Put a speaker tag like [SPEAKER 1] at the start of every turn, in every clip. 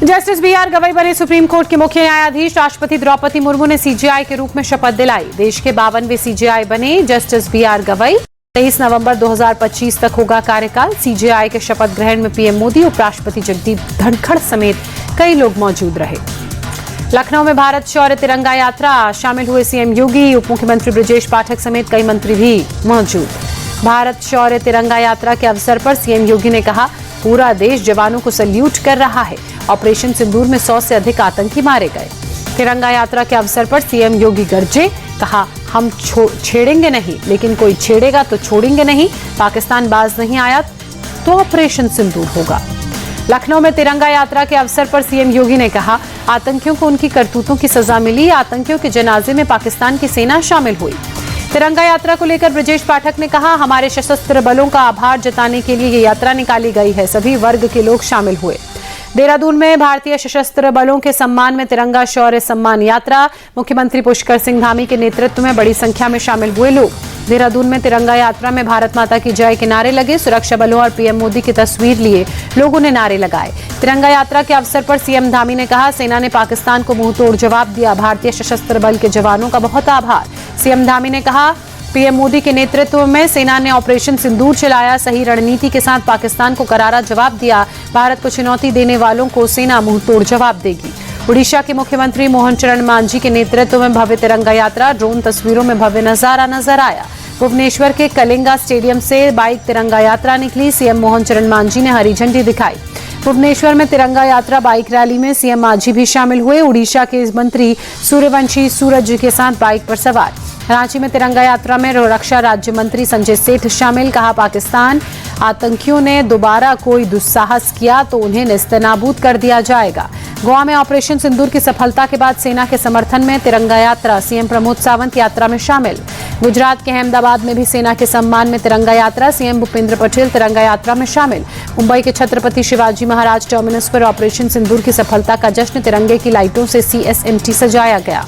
[SPEAKER 1] Justice B R. Gavai बने supreme court के मुख्य न्यायाधीश। राष्ट्रपति द्रौपदी मुर्मू ने सीजेआई के रूप में शपथ दिलाई। देश के 52वें सीजेआई बने जस्टिस बी.आर. गवई। 23 नवंबर 2025 तक होगा कार्यकाल। सीजेआई के शपथ ग्रहण में पीएम मोदी, उपराष्ट्रपति जगदीप धनखड़ समेत कई लोग मौजूद रहे। लखनऊ में भारत शौर्य तिरंगा यात्रा, शामिल हुए सीएम योगी, उप मुख्यमंत्री ब्रजेश पाठक समेत कई मंत्री भी मौजूद। भारत शौर्य तिरंगा यात्रा के अवसर पर सीएम योगी ने कहा, पूरा देश जवानों को सैल्यूट कर रहा है। ऑपरेशन सिंदूर में 100 से अधिक आतंकी मारे गए। तिरंगा यात्रा के अवसर पर सीएम योगी गरजे, कहा, हम छेड़ेंगे नहीं, लेकिन कोई छेड़ेगा तो छोड़ेंगे नहीं। पाकिस्तान बाज नहीं आया तो ऑपरेशन सिंदूर होगा। लखनऊ में तिरंगा यात्रा के अवसर पर सीएम योगी ने कहा, आतंकियों को उनकी करतूतों की सजा मिली। आतंकियों के जनाजे में पाकिस्तान की सेना शामिल हुई। तिरंगा यात्रा को लेकर ब्रजेश पाठक ने कहा, हमारे सशस्त्र बलों का आभार जताने के लिए ये यात्रा निकाली गई है। सभी वर्ग के लोग शामिल हुए। देहरादून में भारतीय सशस्त्र बलों के सम्मान में तिरंगा शौर्य सम्मान यात्रा, मुख्यमंत्री पुष्कर सिंह धामी के नेतृत्व में बड़ी संख्या में शामिल हुए लोग। देहरादून में तिरंगा यात्रा में भारत माता की जय के नारे लगे। सुरक्षा बलों और पीएम मोदी की तस्वीर लिए लोगों ने नारे लगाए। तिरंगा यात्रा के अवसर पर सीएम धामी ने कहा, सेना ने पाकिस्तान को मुंहतोड़ जवाब दिया। भारतीय सशस्त्र बल के जवानों का बहुत आभार। सीएम धामी ने कहा, पीएम मोदी के नेतृत्व में सेना ने ऑपरेशन सिंदूर चलाया। सही रणनीति के साथ पाकिस्तान को करारा जवाब दिया। भारत को चुनौती देने वालों को सेना मुंहतोड़ जवाब देगी। उड़ीसा के मुख्यमंत्री मोहन चरण मांझी के नेतृत्व में भव्य तिरंगा यात्रा, ड्रोन तस्वीरों में भव्य नजारा नजर आया। भुवनेश्वर के कलिंगा स्टेडियम से बाइक तिरंगा यात्रा निकली। सीएम मोहन चरण मांझी ने हरी झंडी दिखाई। भुवनेश्वर में तिरंगा यात्रा बाइक रैली में सीएम मांझी भी शामिल हुए। उड़ीसा के मंत्री सूर्यवंशी सूरज के साथ बाइक पर सवार। रांची में तिरंगा यात्रा में रक्षा राज्य मंत्री संजय सेठ शामिल। कहा, पाकिस्तान आतंकियों ने दोबारा कोई दुस्साहस किया तो उन्हें नेस्तनाबूद कर दिया जाएगा। गोवा में ऑपरेशन सिंदूर की सफलता के बाद सेना के समर्थन में तिरंगा यात्रा, सीएम प्रमोद सावंत यात्रा में शामिल। गुजरात के अहमदाबाद में भी सेना के सम्मान में तिरंगा यात्रा, सीएम भूपेंद्र पटेल तिरंगा यात्रा में शामिल। मुंबई के छत्रपति शिवाजी महाराज टर्मिनस पर ऑपरेशन सिंदूर की सफलता का जश्न, तिरंगे की लाइटों से सीएसएमटी सजाया गया।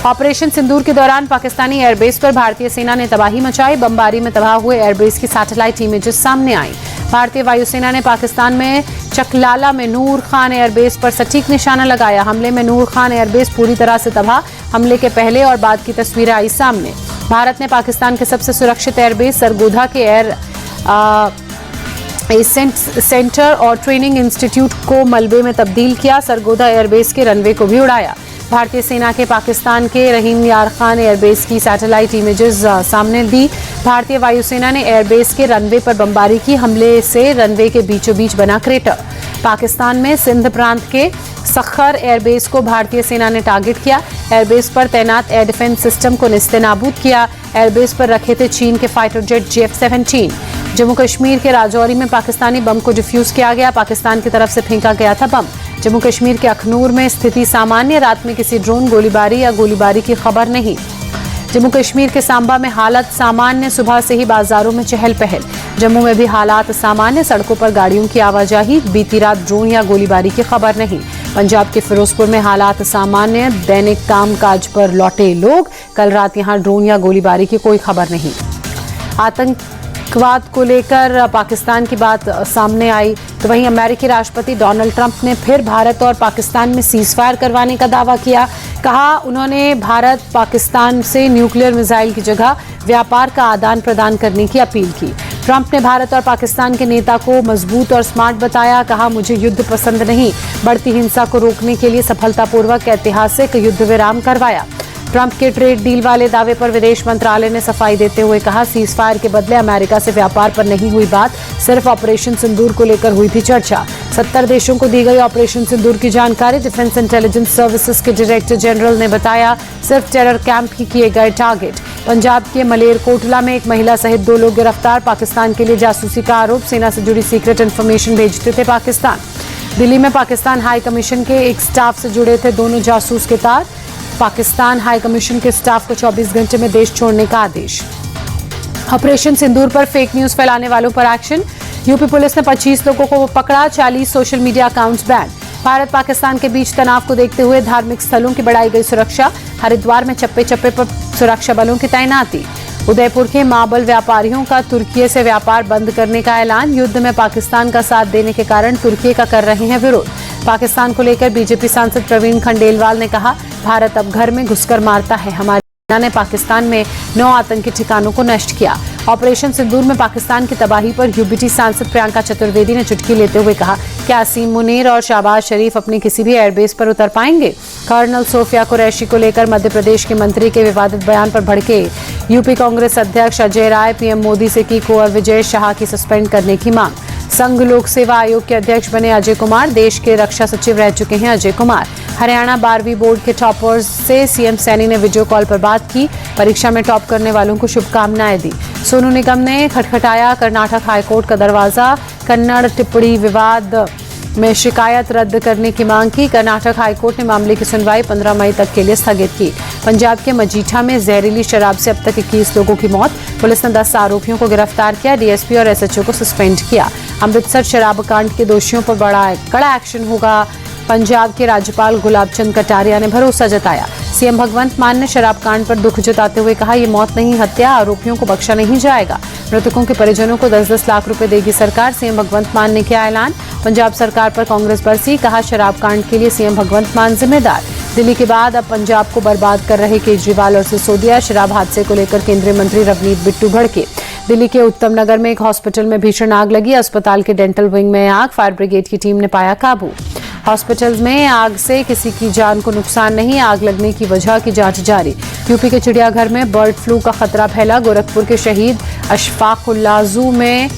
[SPEAKER 1] ऑपरेशन सिंदूर के दौरान पाकिस्तानी एयरबेस पर भारतीय सेना ने तबाही मचाई। बमबारी में तबाह हुए एयरबेस की सैटेलाइट इमेजेस सामने आई। भारतीय वायुसेना ने पाकिस्तान में चकलाला में नूर खान एयरबेस पर सटीक निशाना लगाया। हमले में नूर खान एयरबेस पूरी तरह से तबाह। हमले के पहले और बाद की तस्वीरें आई सामने। भारत ने पाकिस्तान के सबसे सुरक्षित एयरबेस सरगोधा के एयर सेंटर और ट्रेनिंग इंस्टीट्यूट को मलबे में तब्दील किया। सरगोधा एयरबेस के रनवे को भी उड़ाया। भारतीय सेना के पाकिस्तान के रहीम यार खान एयरबेस की सैटेलाइट इमेजेस सामने दी। भारतीय वायुसेना ने एयरबेस के रनवे पर बमबारी की। हमले से रनवे के बीचों बीच बना क्रेटर। पाकिस्तान में सिंध प्रांत के सखर एयरबेस को भारतीय सेना ने टारगेट किया। एयरबेस पर तैनात एयर डिफेंस सिस्टम को नेस्तनाबूद किया। एयरबेस पर रखे थे चीन के fighter jet JF-17। Jammu Kashmir के राजौरी में पाकिस्तानी बम को डिफ्यूज किया गया। पाकिस्तान की तरफ से फेंका गया था बम। जम्मू कश्मीर के अखनूर में स्थिति सामान्य। रात में किसी ड्रोन गोलीबारी या गोलीबारी की खबर नहीं। जम्मू कश्मीर के सांबा में हालत सामान्य। सुबह से ही बाजारों में चहल पहल। जम्मू में भी हालात सामान्य। सड़कों पर गाड़ियों की आवाजाही। बीती रात ड्रोन या गोलीबारी की खबर नहीं। पंजाब के फिरोजपुर में हालात सामान्य। दैनिक कामकाज पर लौटे लोग। कल रात यहां ड्रोन या गोलीबारी की कोई खबर नहीं। आतंकवाद को लेकर पाकिस्तान की बात सामने आई तो वहीं अमेरिकी राष्ट्रपति डोनाल्ड ट्रंप ने फिर भारत और पाकिस्तान में सीजफायर करवाने का दावा किया। कहा, उन्होंने भारत पाकिस्तान से न्यूक्लियर मिसाइल की जगह व्यापार का आदान प्रदान करने की अपील की। ट्रंप ने भारत और पाकिस्तान के नेता को मजबूत और स्मार्ट बताया। कहा, मुझे युद्ध पसंद नहीं। बढ़ती हिंसा को रोकने के लिए सफलतापूर्वक ऐतिहासिक युद्ध विराम करवाया। ट्रंप के ट्रेड डील वाले दावे पर विदेश मंत्रालय ने सफाई देते हुए कहा, सीजफायर के बदले अमेरिका से व्यापार पर नहीं हुई बात, सिर्फ ऑपरेशन सिंदूर को लेकर हुई थी चर्चा। 70 देशों को दी गई ऑपरेशन सिंदूर की जानकारी। डिफेंस इंटेलिजेंस सर्विसेज के डायरेक्टर जनरल ने बताया, सिर्फ टेरर कैंप ही किए गए टारगेट। पंजाब के मलेरकोटला में एक महिला सहित 2 लोग गिरफ्तार। पाकिस्तान के लिए जासूसी का आरोप। सेना से जुड़ी सीक्रेट इन्फॉर्मेशन भेजते थे पाकिस्तान। दिल्ली में पाकिस्तान हाई कमीशन के एक स्टाफ से जुड़े थे दोनों जासूस के तार। पाकिस्तान हाई कमीशन के स्टाफ को 24 घंटे में देश छोड़ने का आदेश। ऑपरेशन सिंदूर पर फेक न्यूज फैलाने वालों पर एक्शन। यूपी पुलिस ने 25 लोगों को पकड़ा। 40 social media accounts ban. Bharat Pakistan के बीच तनाव को देखते हुए धार्मिक स्थलों की बढ़ाई गई सुरक्षा। हरिद्वार में चप्पे चप्पे पर सुरक्षा बलों की तैनाती। उदयपुर के मार्बल व्यापारियों का तुर्की से व्यापार बंद करने का ऐलान। युद्ध में पाकिस्तान का साथ देने के कारण तुर्की का कर रहे हैं विरोध। पाकिस्तान को लेकर बीजेपी सांसद प्रवीण खंडेलवाल ने कहा, भारत अब घर में घुसकर मारता है। हमारी सेना ने पाकिस्तान में 9 आतंकी ठिकानों को नष्ट किया। ऑपरेशन सिंदूर में पाकिस्तान की तबाही पर यूबीटी सांसद प्रियंका चतुर्वेदी ने चुटकी लेते हुए कहा, क्या असीम मुनीर और शाहबाज शरीफ अपने किसी भी एयरबेस पर उतर पाएंगे? कर्नल सोफिया कुरैशी को लेकर मध्य प्रदेश के मंत्री के विवादित बयान पर भड़के यूपी कांग्रेस अध्यक्ष अजय राय, पीएम मोदी से की कुंवर विजय शाह की सस्पेंड करने की मांग। संघ लोक सेवा आयोग के अध्यक्ष बने अजय कुमार, देश के रक्षा सचिव रह चुके हैं अजय कुमार। हरियाणा 12वीं बोर्ड के टॉपर्स से सीएम सैनी ने वीडियो कॉल पर बात की, परीक्षा में टॉप करने वालों को शुभकामनाएं दी। सोनू निगम ने खटखटाया कर्नाटक हाईकोर्ट का दरवाजा, कन्नड़ टिप्पणी विवाद में शिकायत रद्द करने की मांग की। कर्नाटक हाईकोर्ट ने मामले की सुनवाई 15 मई तक के लिए स्थगित की। पंजाब के मजीठा में जहरीली शराब से अब तक 21 लोगों की मौत, पुलिस ने 10 आरोपियों को गिरफ्तार किया, डीएसपी और एसएचओ को सस्पेंड किया। अमृतसर शराब कांड के दोषियों पर बड़ा कड़ा एक्शन होगा, पंजाब के राज्यपाल गुलाब चंद कटारिया ने भरोसा जताया। सीएम भगवंत मान ने शराब कांड पर दुख जताते हुए कहा, ये मौत नहीं हत्या, आरोपियों को बख्शा नहीं जाएगा। मृतकों के परिजनों को 10-10 लाख रुपए देगी सरकार, सीएम भगवंत मान ने किया ऐलान। पंजाब सरकार पर कांग्रेस बरसी, कहा शराब कांड के लिए सीएम भगवंत मान जिम्मेदार। दिल्ली के बाद अब पंजाब को बर्बाद कर रहे केजरीवाल और सिसोदिया, शराब हादसे को लेकर केंद्रीय मंत्री रवनीत बिट्टू भड़के। दिल्ली के उत्तम नगर में एक हॉस्पिटल में भीषण आग लगी, अस्पताल के डेंटल विंग में आग, फायर ब्रिगेड की टीम ने पाया काबू। हॉस्पिटल में आग से किसी की जान को नुकसान नहीं, आग लगने की वजह की जांच जारी। यूपी के चिड़ियाघर में बर्ड फ्लू का खतरा फैला, गोरखपुर के शहीद अशफाकुल्लाह जू में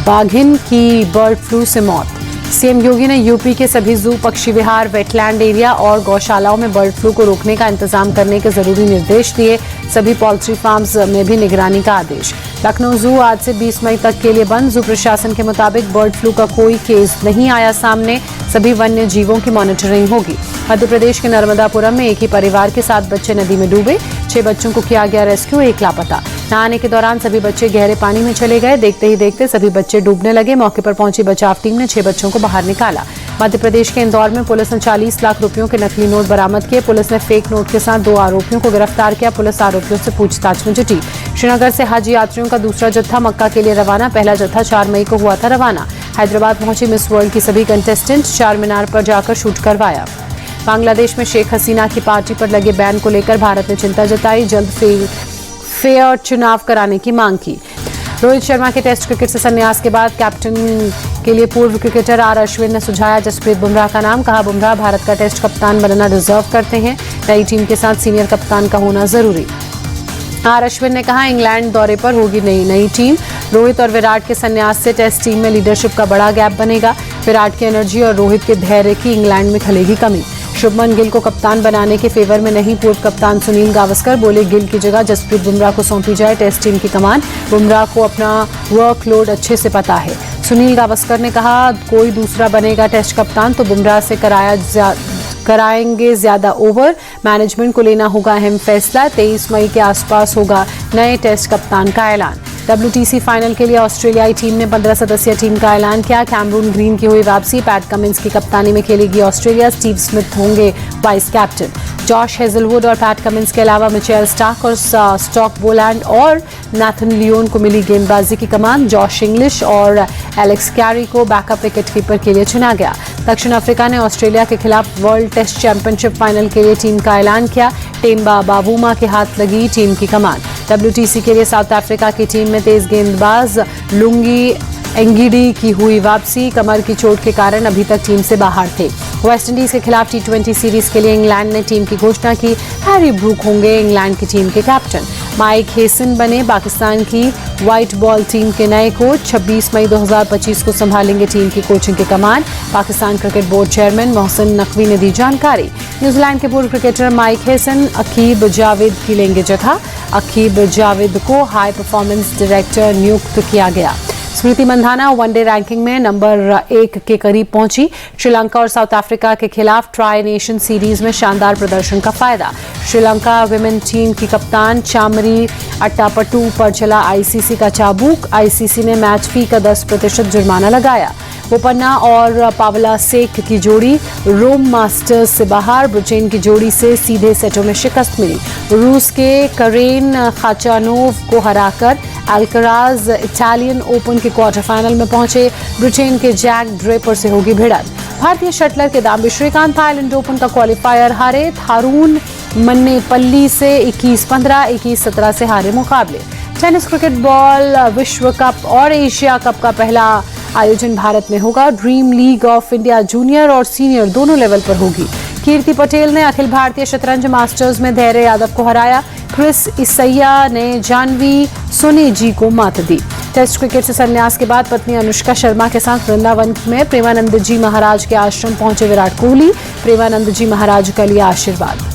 [SPEAKER 1] बाघिन की बर्ड फ्लू से मौत। सीएम योगी ने यूपी के सभी जू, पक्षी विहार, वेटलैंड एरिया और गौशालाओं में बर्ड फ्लू को रोकने का इंतजाम करने के जरूरी निर्देश दिए, सभी पोल्ट्री फार्म्स में भी निगरानी का आदेश। लखनऊ जू आज से 20 मई तक के लिए बंद, जू प्रशासन के मुताबिक बर्ड फ्लू का कोई केस नहीं आया सामने, सभी वन्य जीवों की मॉनिटरिंग होगी। मध्य प्रदेश के नर्मदापुरम में एक ही परिवार के 7 बच्चे नदी में डूबे, 6 बच्चों को किया गया रेस्क्यू, 1 लापता। नहाने के दौरान सभी बच्चे गहरे पानी में चले गए, देखते ही देखते सभी बच्चे डूबने लगे, मौके पर पहुंची बचाव टीम ने 6 बच्चों को बाहर निकाला। मध्य प्रदेश के इंदौर में पुलिस ने 40 लाख रुपयों के नकली नोट बरामद किए, पुलिस ने फेक नोट के साथ 2 आरोपियों को गिरफ्तार किया, पुलिस आरोपियों से पूछताछ में जुटी। श्रीनगर से हज यात्रियों का दूसरा जत्था मक्का के लिए रवाना, पहला जत्था 4 मई को हुआ था रवाना। हैदराबाद पहुंची मिस वर्ल्ड की सभी कंटेस्टेंट, चार मीनार पर जाकर शूट करवाया। बांग्लादेश में शेख हसीना की पार्टी पर लगे बैन को लेकर भारत ने चिंता जताई, जल्द फेयर चुनाव कराने की मांग की। रोहित शर्मा के टेस्ट क्रिकेट से संन्यास के बाद कैप्टन के लिए पूर्व क्रिकेटर आर अश्विन ने सुझाया जसप्रीत बुमराह का नाम, कहा बुमराह भारत का टेस्ट कप्तान बनना डिजर्व करते हैं, नई टीम के साथ सीनियर कप्तान का होना जरूरी। आर अश्विन ने कहा इंग्लैंड दौरे पर होगी नई टीम, रोहित और विराट के संन्यास से टेस्ट टीम में लीडरशिप का बड़ा गैप बनेगा, विराट की एनर्जी और रोहित के धैर्य की इंग्लैंड में खलेगी कमी। शुभमन गिल को कप्तान बनाने के फेवर में नहीं, पूर्व कप्तान सुनील गावस्कर बोले गिल की जगह जसप्रीत बुमराह को सौंपी जाए टेस्ट टीम की कमान, बुमराह को अपना वर्कलोड अच्छे से पता है। सुनील गावस्कर ने कहा कोई दूसरा बनेगा टेस्ट कप्तान तो बुमराह से कराएंगे ज्यादा ओवर, मैनेजमेंट को लेना होगा अहम फैसला, 23 मई के आसपास होगा नए टेस्ट कप्तान का ऐलान। WTC फाइनल के लिए ऑस्ट्रेलियाई टीम ने 15 सदस्यीय टीम का ऐलान किया, कैमरून ग्रीन की हुई वापसी, पैट कमिंस की कप्तानी में खेलेगी ऑस्ट्रेलिया, स्टीव स्मिथ होंगे वाइस कैप्टन। जॉश हेजलवुड और पैट कमिंस के अलावा मिचेल स्टार्क और स्टॉक बोलैंड और नाथन लियोन को मिली गेंदबाजी की कमान, जॉश इंग्लिश और एलेक्स कैरी को बैकअप विकेट कीपर के लिए चुना गया। दक्षिण अफ्रीका ने ऑस्ट्रेलिया के खिलाफ वर्ल्ड टेस्ट चैंपियनशिप फाइनल के लिए टीम का ऐलान किया, टेम्बा बावूमा के हाथ लगी टीम की कमान। WTC के लिए साउथ अफ्रीका की टीम में तेज गेंदबाज लुंगी एंगिडी की हुई वापसी, कमर की चोट के कारण अभी तक टीम से बाहर थे। वेस्टइंडीज के खिलाफ T20 सीरीज के लिए इंग्लैंड ने टीम की घोषणा की, हैरी ब्रूक होंगे इंग्लैंड की टीम के कैप्टन। माइक हेसन बने पाकिस्तान की व्हाइट बॉल टीम के नए कोच, 26 मई 2025 को संभालेंगे टीम की कोचिंग की कमान, Pakistan cricket board chairman Mohsin Naqvi ने दी जानकारी। न्यूजीलैंड के पूर्व cricketer Mike Hesson Aqib Javed की लेंगे जगह, अकीब जावेद को हाई परफॉर्मेंस डायरेक्टर नियुक्त किया गया। स्मृति मंधाना वनडे रैंकिंग में नंबर 1 के करीब पहुंची, श्रीलंका और साउथ अफ्रीका के खिलाफ ट्राई नेशन सीरीज में शानदार प्रदर्शन का फायदा। श्रीलंका विमेन टीम की कप्तान चामरी अट्टापट्टू पर चला ICC का चाबुक, ICC ने मैच फी का 10% जुर्माना लगाया। बोपन्ना और पावला सेक की जोड़ी रोम मास्टर्स से बाहर, ब्रिटेन की जोड़ी से सीधे सेटों में शिकस्त मिली। रूस के करेन खाचानोव को हराकर अल्कराज इटालियन ओपन के क्वार्टर फाइनल में पहुंचे, ब्रिटेन के जैक ड्रेपर से होगी भिड़ंत। भारतीय shuttler Kidambi Srikanth Thailand Open का क्वालिफायर हारे। थारून मन्नेपल्ली से 21-15, 21-17 से हारे मुकाबले। टेनिस, क्रिकेट, बॉल विश्व कप और एशिया कप का पहला आयोजन भारत में होगा। Dream league of India junior और सीनियर दोनों लेवल पर होगी। कीर्ति पटेल ने अखिल भारतीय शतरंज मास्टर्स में धैर्य यादव को हराया। क्रिस इसैया ने जानवी सोनेजी को मात दी। टेस्ट क्रिकेट से संन्यास के बाद पत्नी अनुष्का शर्मा के साथ वृंदावन में प्रेमानंद जी महाराज के आश्रम पहुंचे विराट कोहली। प्रेमानंद जी महाराज का लिया आशीर्वाद।